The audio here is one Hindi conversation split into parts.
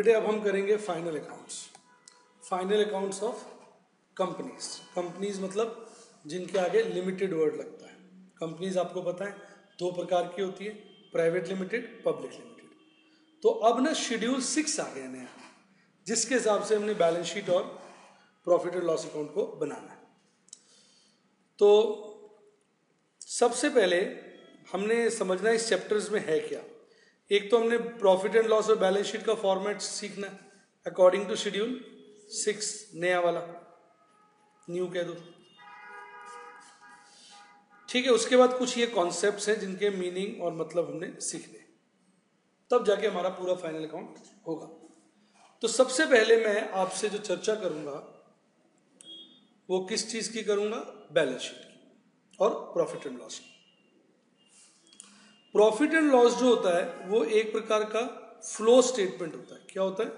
बेटे अब हम करेंगे final accounts. Final accounts of companies. Companies मतलब जिनके आगे लिमिटेड वर्ड लगता है। कंपनीज आपको पता है दो प्रकार की होती है, प्राइवेट लिमिटेड, पब्लिक लिमिटेड। तो अब ना शेड्यूल 6 आ गया नया, जिसके हिसाब से हमने बैलेंस शीट और प्रॉफिट एंड लॉस अकाउंट को बनाना है। तो सबसे पहले हमने समझना इस चैप्टर्स में है क्या। एक तो हमने प्रॉफिट एंड लॉस और बैलेंस शीट का फॉर्मेट सीखना है अकॉर्डिंग टू शेड्यूल 6, नया वाला, न्यू कह दो, ठीक है। उसके बाद कुछ ये कॉन्सेप्ट्स हैं जिनके मीनिंग और मतलब हमने सीखने, तब जाके हमारा पूरा फाइनल अकाउंट होगा। तो सबसे पहले मैं आपसे जो चर्चा करूंगा वो किस चीज की करूंगा, बैलेंस शीट की और प्रॉफिट एंड लॉस की। प्रॉफिट एंड लॉस जो होता है वो एक प्रकार का फ्लो स्टेटमेंट होता है। क्या होता है?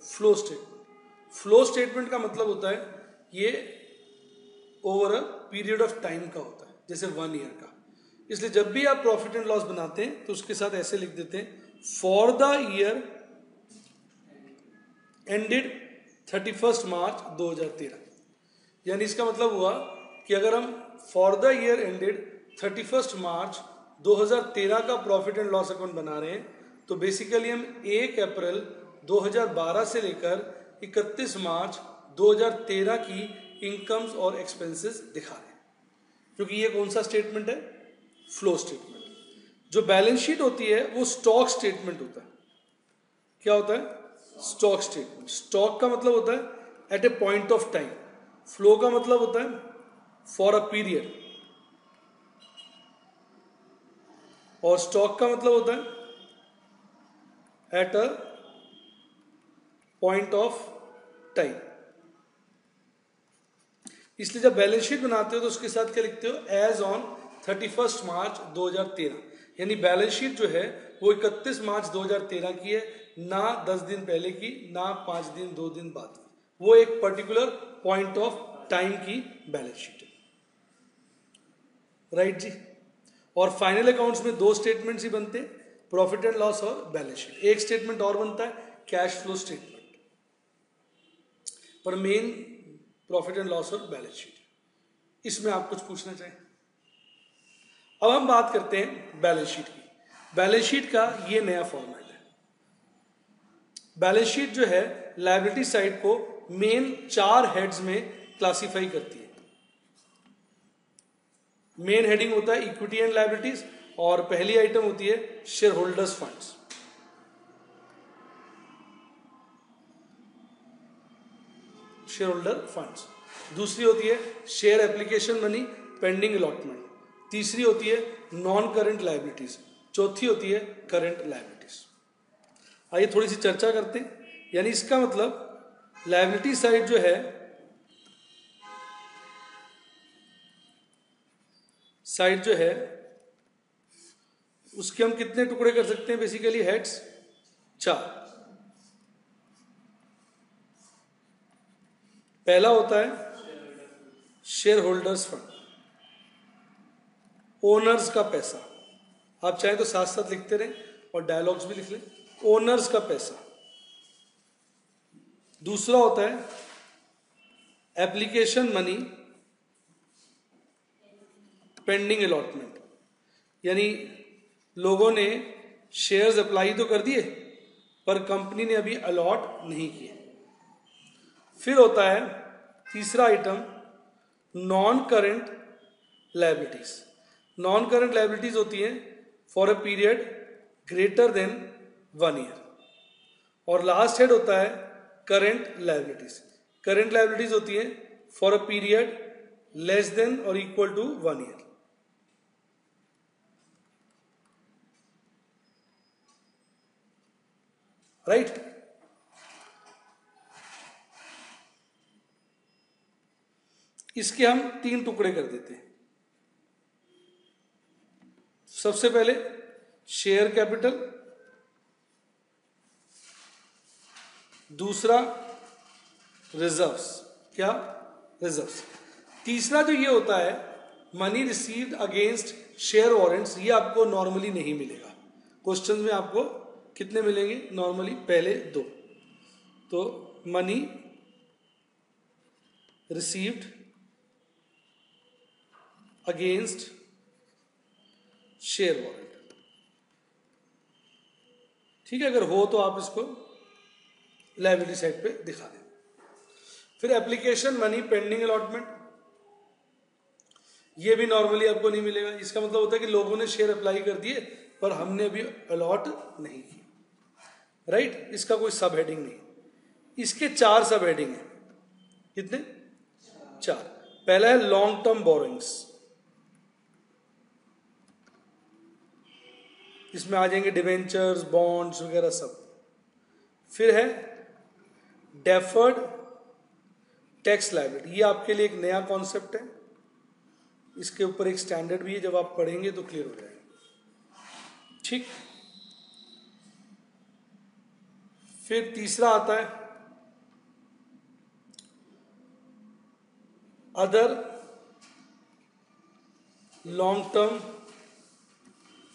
Flow statement. फ्लो स्टेटमेंट का मतलब होता है ये over a period of time का होता है, जैसे 1 ईयर का। इसलिए जब भी आप प्रॉफिट एंड लॉस बनाते हैं तो उसके साथ ऐसे लिख देते हैं, फॉर द ईयर एंडेड 31 मार्च 2013। यानी इसका मतलब हुआ कि अगर हम फॉर द ईयर एंडेड 31 मार्च 2013 का प्रॉफिट एंड लॉस अकाउंट बना रहे हैं तो बेसिकली हम 1 अप्रैल 2012 से लेकर 31 मार्च 2013 की इनकम्स और एक्सपेंसेस दिखा रहे हैं, क्योंकि ये कौन सा स्टेटमेंट है? Flow statement. जो बैलेंस शीट होती है वो स्टॉक स्टेटमेंट होता है। क्या होता है? Stock statement. स्टॉक का मतलब होता है at a point of time, flow का मतलब होता है फॉर अ पीरियड, और स्टॉक का मतलब होता है at a point of time. इसलिए जब बैलेंस शीट बनाते हो तो उसके साथ क्या लिखते हो? एज ऑन 31 मार्च 2013। यानी बैलेंस शीट जो है वो 31 मार्च 2013 की है, ना 10 दिन पहले की, ना 5 दिन 2 दिन बाद की। वो एक पर्टिकुलर पॉइंट ऑफ टाइम की बैलेंस शीट है, राइट जी। और फाइनल अकाउंट्स में 2 स्टेटमेंट्स ही बनते हैं, प्रॉफिट एंड लॉस और बैलेंस शीट। एक स्टेटमेंट और बनता है कैश फ्लो स्टेटमेंट, पर मेन प्रॉफिट एंड लॉस और बैलेंस शीट। इसमें आप कुछ पूछना चाहें? अब हम बात करते हैं बैलेंस शीट की। बैलेंस शीट का ये नया फॉर्मेट है। बैलेंस शीट जो है लायबिलिटी साइड को मेन 4 हेड्स में क्लासिफाई करती है। मेन हेडिंग होता है इक्विटी एंड लायबिलिटीज, और पहली आइटम होती है share holders funds. Share holder funds. दूसरी होती है share application money pending allotment. तीसरी होती है नॉन करंट लायबिलिटीज। चौथी होती है करंट लायबिलिटीज। आइए थोड़ी सी चर्चा करते हैं। यानी इसका मतलब लायबिलिटी साइड जो है, उसके हम कितने टुकड़े कर सकते हैं? Basically heads 4। पहला होता है शेयर होल्डर्स फंड, ओनर्स का पैसा। आप चाहे तो साथ साथ लिखते रहें और डायलॉग्स भी लिख लें, ओनर्स का पैसा। दूसरा होता है एप्लीकेशन मनी पेंडिंग अलॉटमेंट, यानी लोगों ने शेयर्स अप्लाई तो कर दिए पर कंपनी ने अभी अलॉट नहीं किए। फिर होता है तीसरा item non current liabilities. Non current liabilities होती हैं for a period greater than 1 year. और लास्ट हेड होता है करंट लायबिलिटीज। करंट लायबिलिटीज होती हैं for a period less than और इक्वल टू 1 ईयर। राइट? इसके हम 3 टुकड़े कर देते हैं। सबसे पहले शेयर कैपिटल, दूसरा रिजर्व्स। क्या? रिजर्व्स। तीसरा जो ये होता है money received against share warrants, ये आपको नॉर्मली नहीं मिलेगा। क्वेश्चन में आपको कितने मिलेंगे नॉर्मली? पहले 2। तो money received against share warrant. ठीक है, अगर हो तो आप इसको लायबिलिटी साइड पे दिखा दें। फिर एप्लीकेशन मनी पेंडिंग अलॉटमेंट, ये भी नॉर्मली आपको नहीं मिलेगा। इसका मतलब होता है कि लोगों ने शेयर अप्लाई कर दिए पर हमने अभी अलॉट नहीं किया, राइट। इसका कोई सब हेडिंग नहीं। इसके 4 सब हेडिंग है। कितने? 4। पहला है लॉन्ग टर्म बोरोइंग्स, इसमें आ जाएंगे डिवेंचर्स, बॉन्ड्स वगैरह सब। फिर है डेफर्ड टैक्स लायबिलिटी, ये आपके लिए एक नया कॉन्सेप्ट है, इसके ऊपर एक स्टैंडर्ड भी है, जब आप पढ़ेंगे तो क्लियर हो जाएगा। ठीक। फिर तीसरा आता है अदर लॉन्ग टर्म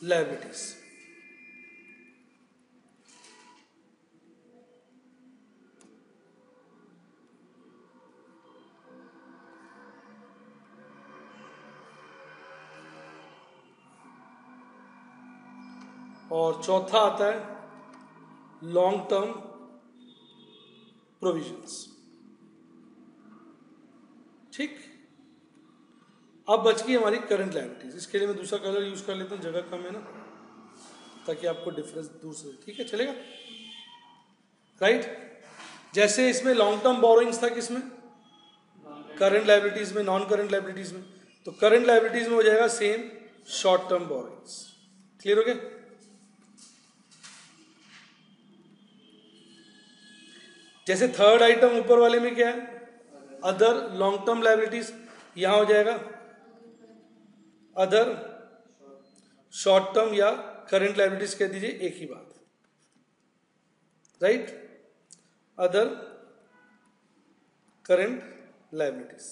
लायबिलिटीज। और चौथा आता है लॉन्ग टर्म प्रोविजंस। ठीक। अब बच गई हमारी करंट लायबिलिटीज। इसके लिए मैं दूसरा कलर यूज कर लेता हूं, जगह कम है ना, ताकि आपको डिफरेंस दूर से। ठीक है, चलेगा, राइट। जैसे इसमें लॉन्ग टर्म बोरोइंग्स था, किसमें? करंट लायबिलिटीज में, नॉन करंट लायबिलिटीज में। तो करंट लायबिलिटीज में हो जाएगा same short term borrowings. Clear हो गया? जैसे थर्ड आइटम ऊपर वाले में क्या है? Other long term liabilities. यहां हो जाएगा अदर शॉर्ट टर्म या करंट लायबिलिटीज कह दीजिए, एक ही बात, राइट। Other current liabilities.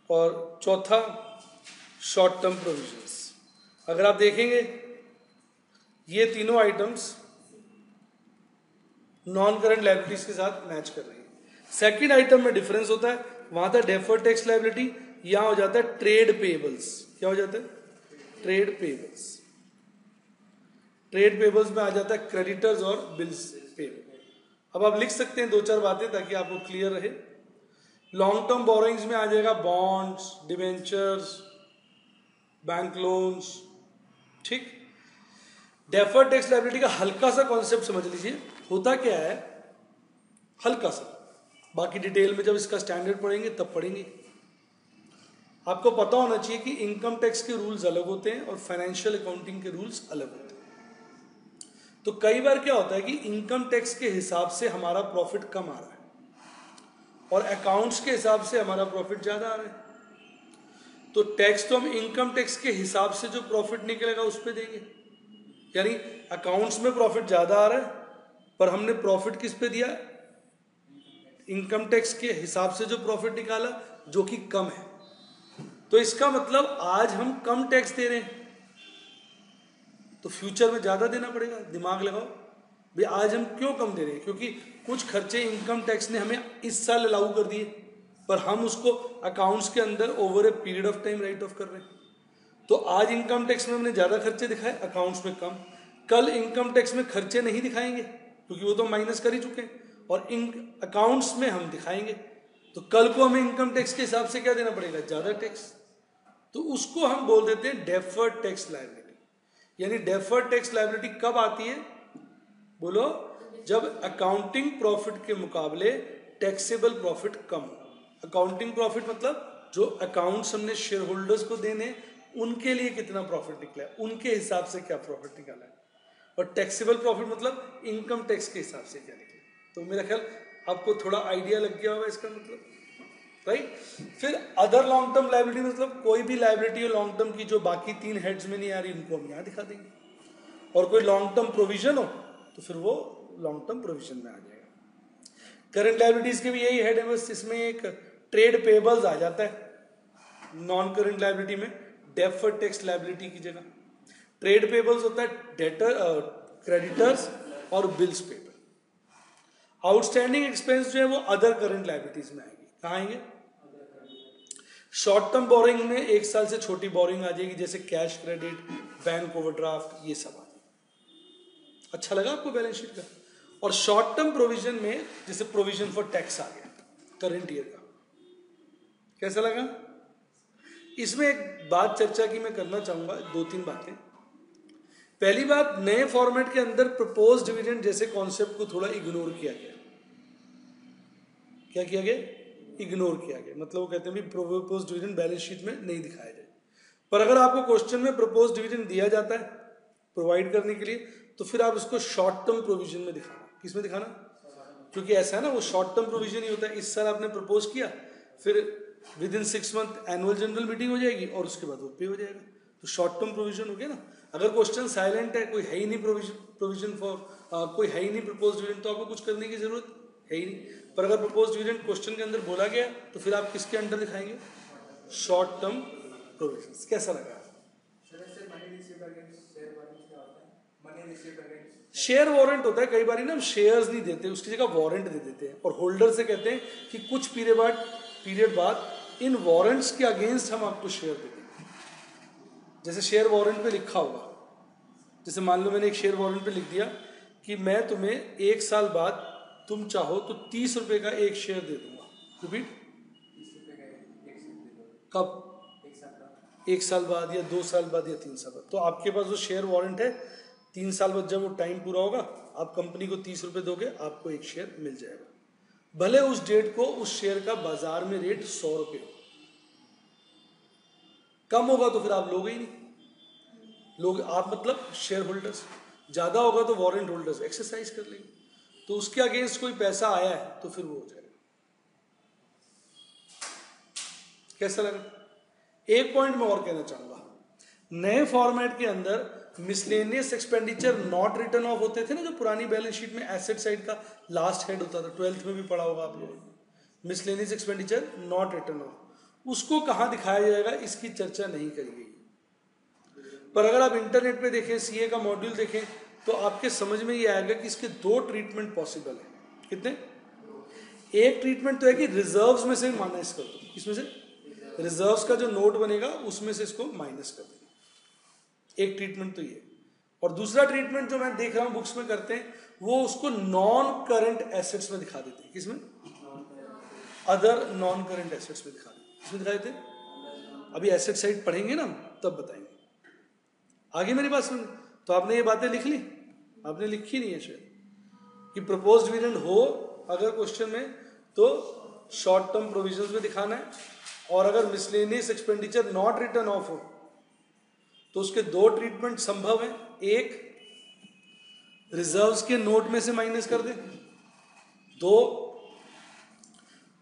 और चौथा शॉर्ट टर्म प्रोविजंस। अगर आप देखेंगे ये तीनों आइटम्स नॉन करंट लायबिलिटीज के साथ मैच कर रही है। सेकंड आइटम में डिफरेंस होता है, वहां था डेफर्ड टैक्स लायबिलिटी, यहां हो जाता है ट्रेड पेबल्स। क्या हो जाता है? Trade payables. ट्रेड पेबल्स में आ जाता है क्रेडिटर्स और बिल्स पेबल। अब आप लिख सकते हैं 2-4 बातें ताकि आपको क्लियर रहे। लॉन्ग टर्म बोरोइंग्स में आ जाएगा बॉन्ड्स, डिवेंचर्स, बैंक लोन्स। ठीक। डेफर्ड टैक्स लायबिलिटी का हल्का सा कॉन्सेप्ट समझ लीजिए। होता क्या है, हल्का सा, बाकी डिटेल में जब इसका स्टैंडर्ड पढ़ेंगे तब पढ़ेंगे। आपको पता होना चाहिए कि इनकम टैक्स के रूल्स अलग होते हैं और फाइनेंशियल अकाउंटिंग के रूल्स अलग होते हैं। तो कई बार क्या होता है कि इनकम टैक्स के हिसाब से हमारा प्रॉफिट कम आ रहा है और अकाउंट्स के हिसाब से हमारा प्रॉफिट ज्यादा आ रहा है। तो टैक्स तो हम इनकम टैक्स के हिसाब से जो प्रॉफिट निकलेगा उस पर देंगे, यानी अकाउंट्स में प्रॉफिट ज्यादा आ रहा है पर हमने प्रॉफिट किस पे दिया? इनकम टैक्स के हिसाब से जो प्रॉफिट निकाला, जो कि कम है। तो इसका मतलब आज हम कम टैक्स दे रहे हैं तो फ्यूचर में ज्यादा देना पड़ेगा। दिमाग लगाओ भाई, आज हम क्यों कम दे रहे हैं? क्योंकि कुछ खर्चे इनकम टैक्स ने हमें इस साल अलाउ कर दिए पर हम उसको अकाउंट्स के अंदर over a period of time right of कर रहे हैं। तो आज इनकम टैक्स में हमने ज्यादा खर्चे दिखाए, अकाउंट्स में कम। कल इनकम टैक्स में खर्चे नहीं दिखाएंगे क्योंकि वो तो माइनस कर ही चुके हैं, और इन अकाउंट्स में हम दिखाएंगे। तो कल को हमें इनकम टैक्स के हिसाब से क्या देना पड़ेगा? ज्यादा टैक्स। तो उसको हम बोल देते हैं डेफर्ड टैक्स लायबिलिटी। यानी डेफर्ड टैक्स लायबिलिटी कब आती है? बोलो, जब अकाउंटिंग प्रॉफिट के मुकाबले टैक्सेबल प्रॉफिट कम हो। अकाउंटिंग प्रॉफिट मतलब जो अकाउंट्स हमने शेयर होल्डर्स को देने, उनके लिए कितना प्रॉफिट निकला है, उनके हिसाब से क्या प्रॉफिट निकाला है। और टैक्सेबल प्रॉफिट मतलब इनकम टैक्स के हिसाब से क्या निकला। तो मेरा ख्याल आपको थोड़ा आइडिया लग गया होगा इसका मतलब, राइट। फिर अदर लॉन्ग टर्म लायबिलिटी मतलब कोई भी लायबिलिटी हो लॉन्ग टर्म की जो बाकी 3 हेड्स में नहीं आ रही, उनको हम यहाँ दिखा देंगे। और कोई लॉन्ग टर्म प्रोविजन हो तो फिर वो लॉन्ग टर्म प्रोविजन में आ जाएगा। करंट लायबिलिटीज के भी यही हेड है, बस इसमें एक ट्रेड पेबल्स आ जाता है नॉन करंट लायबिलिटी में डेफर्ड टैक्स लायबिलिटी की जगह। ट्रेड पेबल्स होता है डेटर, क्रेडिटर्स और बिल्स पेबल। आउटस्टैंडिंग एक्सपेंस जो है वो अदर करंट लायबिलिटीज में आएगी। कहाँ आएंगे? शॉर्ट टर्म बोरिंग में 1 साल से छोटी बोरिंग आ जाएगी, जैसे कैश क्रेडिट, बैंक ओवरड्राफ्ट, ये सब आ जाएगी। अच्छा लगा आपको बैलेंस शीट का? और शॉर्ट टर्म प्रोविजन में जैसे प्रोविजन फॉर टैक्स आ गया करंट ईयर का, कैसा लगा? इसमें एक बात चर्चा की मैं करना चाहूंगा, 2-3 बातें। पहली बात, नए फॉर्मेट के अंदर प्रपोज डिविडेंड जैसे कॉन्सेप्ट को थोड़ा इग्नोर किया गया। क्या किया गया? इग्नोर किया गया। मतलब वो कहते हैं प्रपोज डिविडेंड बैलेंस शीट में नहीं दिखाया जाए। पर अगर आपको क्वेश्चन में प्रपोज डिविडेंड दिया जाता है प्रोवाइड करने के लिए, तो फिर आप उसको शॉर्ट टर्म प्रोविजन में दिखाना। किसमें दिखाना? क्योंकि ऐसा है ना, वो शॉर्ट टर्म प्रोविजन ही होता है। इस साल आपने प्रपोज किया, फिर with in 6 month annual general meeting हो जाएगी और उसके बाद वो पे हो जाएगा, तो शॉर्ट टर्म प्रोविजन हो गया ना। अगर क्वेश्चन साइलेंट है, कोई है ही नहीं प्रोविजन फॉर कोई है ही नहीं प्रपोज डिविडेंड, तो आपको कुछ करने की जरूरत है ही नहीं। पर अगर प्रपोज डिविडेंड क्वेश्चन के अंदर बोला गया, तो फिर आप किसके अंडर दिखाएंगे? Short term provision. कैसा लगा? शेयर वारंट होता है, कई बार ना हम शेयर्स नहीं देते, उसकी जगह वारंट दे देते हैं और होल्डर से कहते हैं कि कुछ पीरियड बाद इन वारंट्स के अगेंस्ट हम आपको शेयर देंगे। जैसे शेयर वारंट पे लिखा होगा, जैसे मान लो मैंने एक शेयर वारंट पे लिख दिया कि मैं तुम्हें 1 साल बाद तुम चाहो तो 30 रुपए का एक शेयर दे दूंगा। रिपीट, कब? 1 साल बाद या 2 साल बाद या 3 साल बाद। तो आपके पास वो शेयर वारंट है, 3 साल बाद जब वो टाइम पूरा होगा, आप कंपनी को 30 रुपए दोगे, आपको एक शेयर मिल जाएगा। भले उस डेट को उस शेयर का बाजार में रेट 100 रुपए हो, कम होगा तो फिर आप लोगे ही नहीं। लोग आप मतलब शेयर होल्डर्स, ज्यादा होगा तो वारंट होल्डर्स एक्सरसाइज कर लेंगे, तो उसके अगेंस्ट कोई पैसा आया है तो फिर वो हो जाएगा। कैसा लगा? एक पॉइंट मैं और कहना चाहूंगा, नए फॉर्मेट के अंदर miscellaneous expenditure not return of होते थे ना, जो पुरानी बैलेंस शीट में एसेट साइड का लास्ट हेड होता था, 12th में भी पढ़ा होगा आप लोगों ने, miscellaneous expenditure not return of, उसको कहां दिखाया जाएगा इसकी चर्चा नहीं करी गई। पर अगर आप इंटरनेट पे देखें, सीए का मॉड्यूल देखें, तो आपके समझ में ये आएगा कि इसके 2 ट्रीटमेंट पॉसिबल है। कितने? एक ट्रीटमेंट तो है कि रिजर्व्स में से माइनस कर दो। इसमें से रिजर्व्स का जो नोट बनेगा उसमें से इसको माइनस कर देंगे, एक ट्रीटमेंट तो ये। और दूसरा ट्रीटमेंट जो मैं देख रहा हूं बुक्स में करते हैं, वो उसको नॉन करंट एसेट्स में दिखा देते हैं। किसमें? अदर नॉन करंट एसेट्स में दिखा देते हैं। इसमें दिखा देते हैं। अभी एसेट साइड पढ़ेंगे ना तब बताएंगे। आगे मेरी बात सुन, तो आपने ये बातें लिख ली? आपने लिखी नहीं है शायद कि प्रपोज डिविडेंड हो अगर क्वेश्चन में, तो शॉर्ट टर्म प्रोविजंस में दिखाना है, और अगर miscellaneous expenditure not return of हो तो उसके 2 ट्रीटमेंट संभव है। एक, रिजर्व्स के नोट में से माइनस कर दे, 2,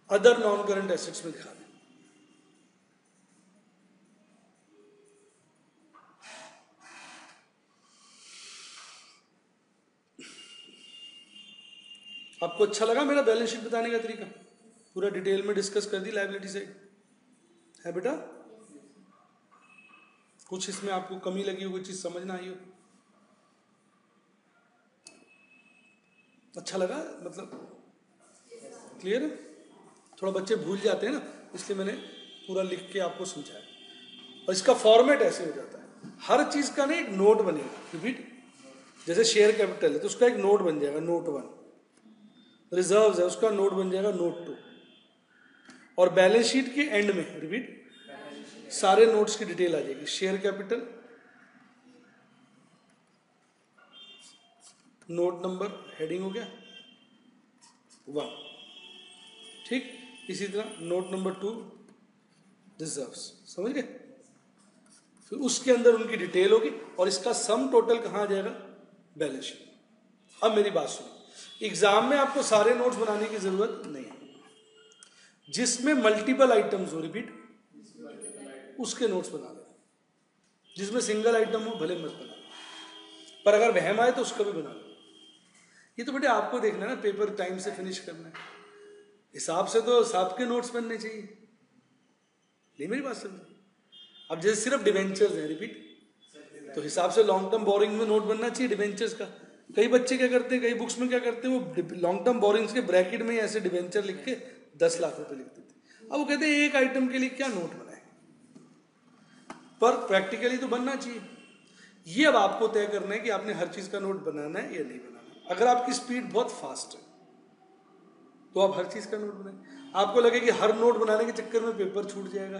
अदर नॉन करंट एसेट्स में दिखा दे। आपको अच्छा लगा मेरा बैलेंस शीट बताने का तरीका? पूरा डिटेल में डिस्कस कर दी लायबिलिटी साइड है बेटा? कुछ इसमें आपको कमी लगी हो, कोई चीज समझ ना आई हो? अच्छा लगा? मतलब क्लियर है? थोड़ा बच्चे भूल जाते हैं ना, इसलिए मैंने पूरा लिख के आपको समझाया। और इसका फॉर्मेट ऐसे हो जाता है, हर चीज का ना एक नोट बनेगा। रिपीट, जैसे शेयर कैपिटल है तो उसका एक नोट बन जाएगा, नोट 1। रिजर्व्स है, उसका नोट बन जाएगा, नोट 2। और बैलेंस शीट के एंड में, रिपीट, सारे नोट्स की डिटेल आ जाएगी। Share capital, note number, heading हो गया 1, ठीक। इसी तरह नोट नंबर 2 रिजर्व्स, समझ गए? फिर उसके अंदर उनकी डिटेल होगी और इसका सम टोटल कहां आ जाएगा? Balance sheet. अब मेरी बात सुनो, एग्जाम में आपको सारे नोट्स बनाने की जरूरत नहीं है। जिसमें मल्टीपल आइटम्स हो, रिपीट, उसके नोट्स बना लेना। जिसमें सिंगल आइटम हो भले मत बना, पर अगर वहम आए तो उसका भी बना लो। ये तो बेटे आपको देखना है ना, पेपर टाइम से फिनिश करना है, हिसाब से तो सबके नोट्स बनने चाहिए। नहीं मेरी बात समझ? अब जैसे सिर्फ डिवेंचर्स हैं, रिपीट, तो हिसाब से लॉन्ग टर्म बोरिंग में नोट बनना चाहिए डिवेंचर्स का, कई बच्चे क्या करते हैं, कई बुक्स में क्या करते हैं, वो लॉन्ग टर्म बोरिंग्स के ब्रैकेट में ऐसे डिवेंचर लिख के 10 लाख रुपए लिख देते। अब वो कहते हैं एक आइटम के लिए क्या नोट बनाए, पर प्रैक्टिकली तो बनना चाहिए। ये अब आपको तय करना है कि आपने हर चीज का नोट बनाना है या नहीं बनाना। अगर आपकी स्पीड बहुत फास्ट है तो आप हर चीज का नोट बनाए। आपको लगे कि हर नोट बनाने के चक्कर में पेपर छूट जाएगा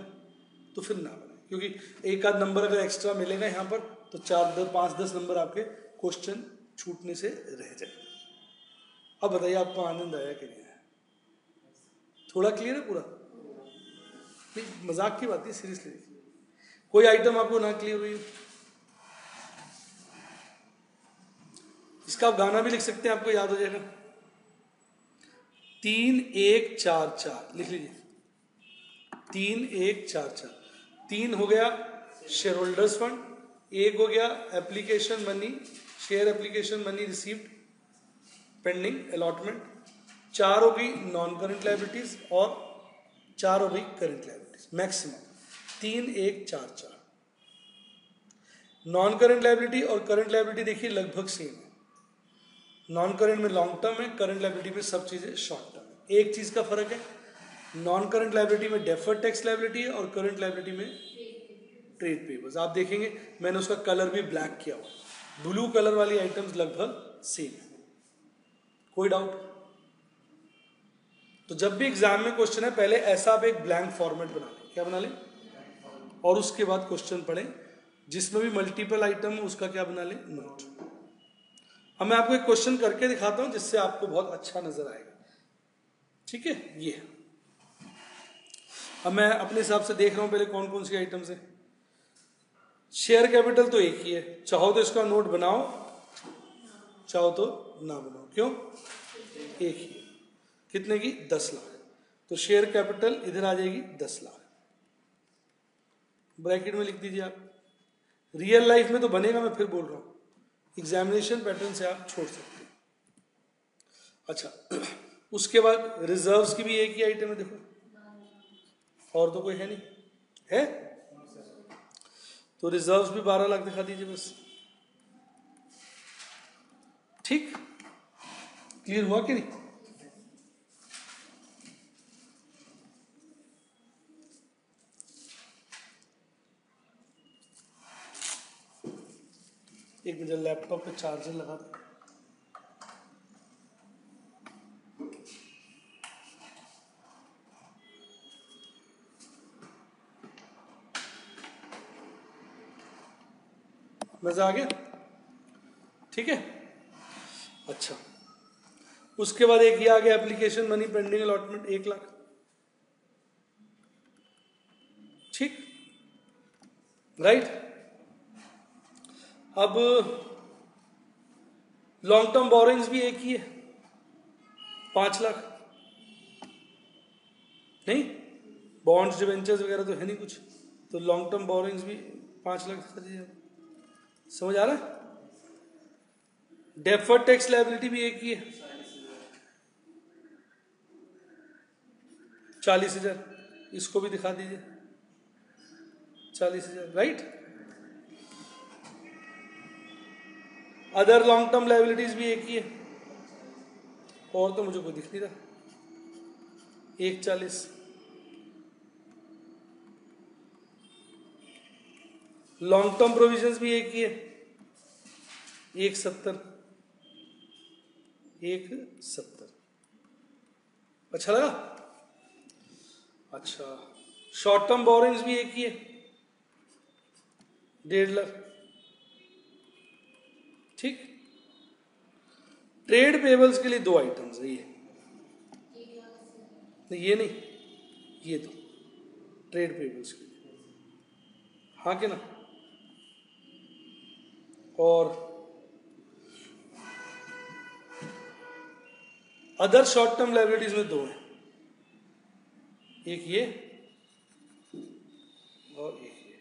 तो फिर ना बनाए, क्योंकि एक आध नंबर अगर एक्स्ट्रा मिलेगा यहाँ पर तो 4-5-10 नंबर आपके क्वेश्चन छूटने से रह जाए। अब बताइए आपको आनंद आया कि नहीं आया? थोड़ा क्लियर है पूरा? नहीं, मजाक की बात है, सीरियसली। कोई आइटम आपको ना क्लियर हुई? इसका आप गाना भी लिख सकते हैं, आपको याद हो जाएगा। 3 1 4 4 लिख लीजिए। 3 1 4 4। 3 हो गया शेयर होल्डर्स फंड, 1 हो गया application money, share application money received pending allotment, 4 हो गई नॉन करंट लाइबिलिटीज और 4 हो गई current liabilities. Maximum 3 1 4 4। Non current liability और करंट लाइबिलिटी देखिए लगभग सेम है। नॉन करंट में लॉन्ग टर्म है, करंट लाइबिलिटी में सब चीजें शॉर्ट टर्म है। एक चीज का फर्क है, नॉन करंट लाइबिलिटी में डेफर्ड टैक्स लाइबिलिटी है और करंट लाइबिलिटी में ट्रेड पेबल्स। आप देखेंगे मैंने उसका कलर भी ब्लैक किया हुआ, ब्लू कलर वाली आइटम्स लगभग सेम है। कोई डाउट? तो जब भी एग्जाम में क्वेश्चन है पहले ऐसा आप एक ब्लैंक फॉर्मेट बना लें। क्या बना लें? और उसके बाद क्वेश्चन पढ़ें, जिसमें भी मल्टीपल आइटम है उसका क्या बना लें? नोट। अब मैं आपको एक क्वेश्चन करके दिखाता हूं जिससे आपको बहुत अच्छा नजर आएगा। ठीक है, ये अब मैं अपने हिसाब से देख रहा हूं पहले कौन कौन सी आइटम्स है। शेयर कैपिटल तो एक ही है, चाहो तो इसका नोट बनाओ, चाहो तो ना बनाओ। क्यों? एक ही है। कितने की? 10 लाख। तो शेयर कैपिटल इधर आ जाएगी 10 लाख, ब्रैकेट में लिख दीजिए आप। रियल लाइफ में तो बनेगा, मैं फिर बोल रहा हूं, एग्जामिनेशन पैटर्न से आप छोड़ सकते हैं। अच्छा, उसके बाद रिजर्व्स की भी एक ही आइटम है, देखो, और तो कोई है नहीं है, तो रिजर्व्स भी 12 लाख दिखा दीजिए बस। ठीक, क्लियर हुआ कि नहीं? एक मिनट, लैपटॉप पे चार्जर लगा दो। मजा आ गया? ठीक है। अच्छा, उसके बाद एक ही आ गया application money pending allotment 1 lakh. ठीक, राइट। अब लॉन्ग टर्म बोरिंग्स भी एक ही है, 5 लाख। नहीं, बॉन्ड्स डिवेंचर्स वगैरह तो है नहीं कुछ, तो लॉन्ग टर्म बोरिंग्स भी 5 लाख दिखा दीजिए। समझ आ रहा है? डेफर्ड टैक्स लायबिलिटी भी एक ही है, 40,000। इसको भी दिखा दीजिए 40,000, right. Other long term liabilities भी एक ही है, और तो मुझे कोई दिख नहीं रहा। 140। लॉन्ग टर्म प्रोविजंस भी एक ही है, 170। 170। अच्छा लगा? अच्छा, शॉर्ट टर्म बोरिंग्स भी एक ही है, 1.5 लाख। ठीक, ट्रेड पेबल्स के लिए 2 आइटम्स है, ये नहीं, ये नहीं, ये 2 ट्रेड पेबल्स के लिए, हाँ कि ना? और अदर शॉर्ट टर्म लायबिलिटीज में 2 है, एक ये और एक ये।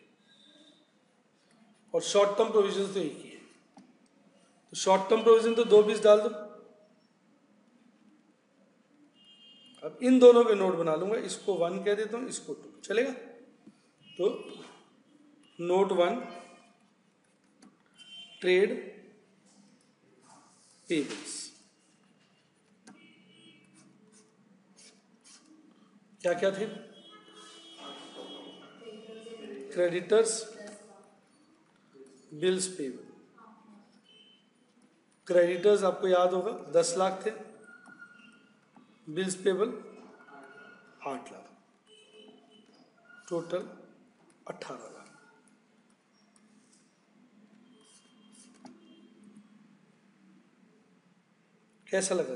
और शॉर्ट टर्म प्रोविजन तो एक ही है, तो शॉर्ट टर्म प्रोविजन तो 2 पीस डाल दो। अब इन दोनों के नोट बना लूंगा, इसको 1 कह देता हूं, इसको 2, चलेगा? तो नोट 1 ट्रेड पेबल्स। क्या क्या थे? Creditors, bills payable. क्रेडिटर्स आपको याद होगा 10 लाख थे, bills payable 8 lakh, total 18 lakh. कैसा लगा?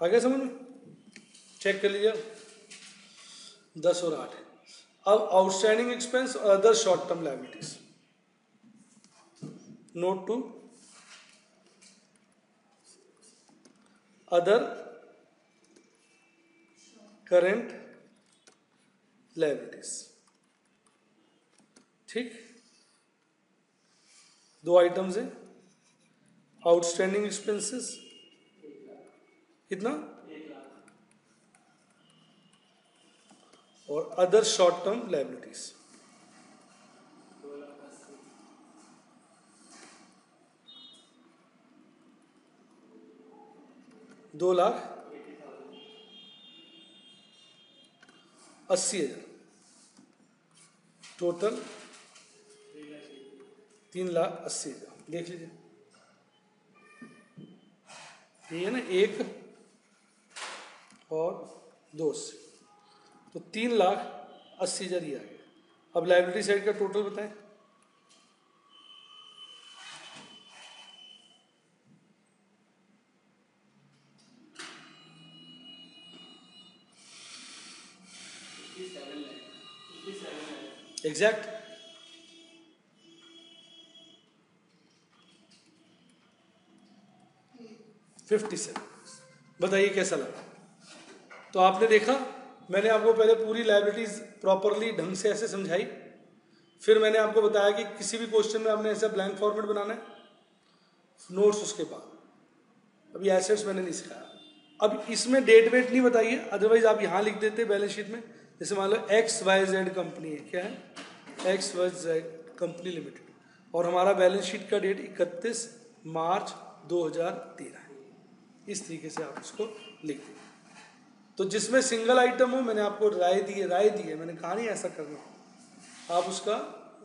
आगे समझ में? चेक कर लीजिए। 10 और 8 है। अब आउटस्टैंडिंग एक्सपेंस और other short term liabilities, note to other current liabilities. ठीक, दो आइटम्स है, आउटस्टैंडिंग एक्सपेंसेस कितना, और other short term liabilities. $2,80,000, total 3,80,000। देख लीजिए, ये है ना 1 और 2 से, तो 3,80,000 ये आ गया। अब लायबिलिटी साइड का टोटल बताएं। एग्जैक्ट, $57। बताइए कैसा लगा? तो आपने देखा, मैंने आपको पहले पूरी लायबिलिटीज प्रॉपरली ढंग से ऐसे समझाई, फिर मैंने आपको बताया कि किसी भी क्वेश्चन में आपने ऐसा ब्लैंक फॉर्मेट बनाना है, नोट्स उसके बाद। अभी एसेट्स मैंने नहीं सिखाया। अब इसमें डेट वेट नहीं बताइए, अदरवाइज आप यहाँ लिख देते बैलेंस शीट में। जैसे मान लो XYZ कंपनी है, क्या है, XYZ कंपनी लिमिटेड, और हमारा बैलेंस शीट का डेट 31 मार्च 2013 है। इस तरीके से आप इसको लिख दें। तो जिसमें सिंगल आइटम हो, मैंने आपको राय दी है, मैंने कहा नहीं ऐसा करना, आप उसका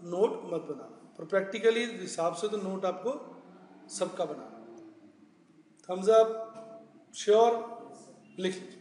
नोट मत बनाना, पर प्रैक्टिकली हिसाब से तो नोट आपको सबका बनाना। थम्स अप, श्योर, लिख लीजिए।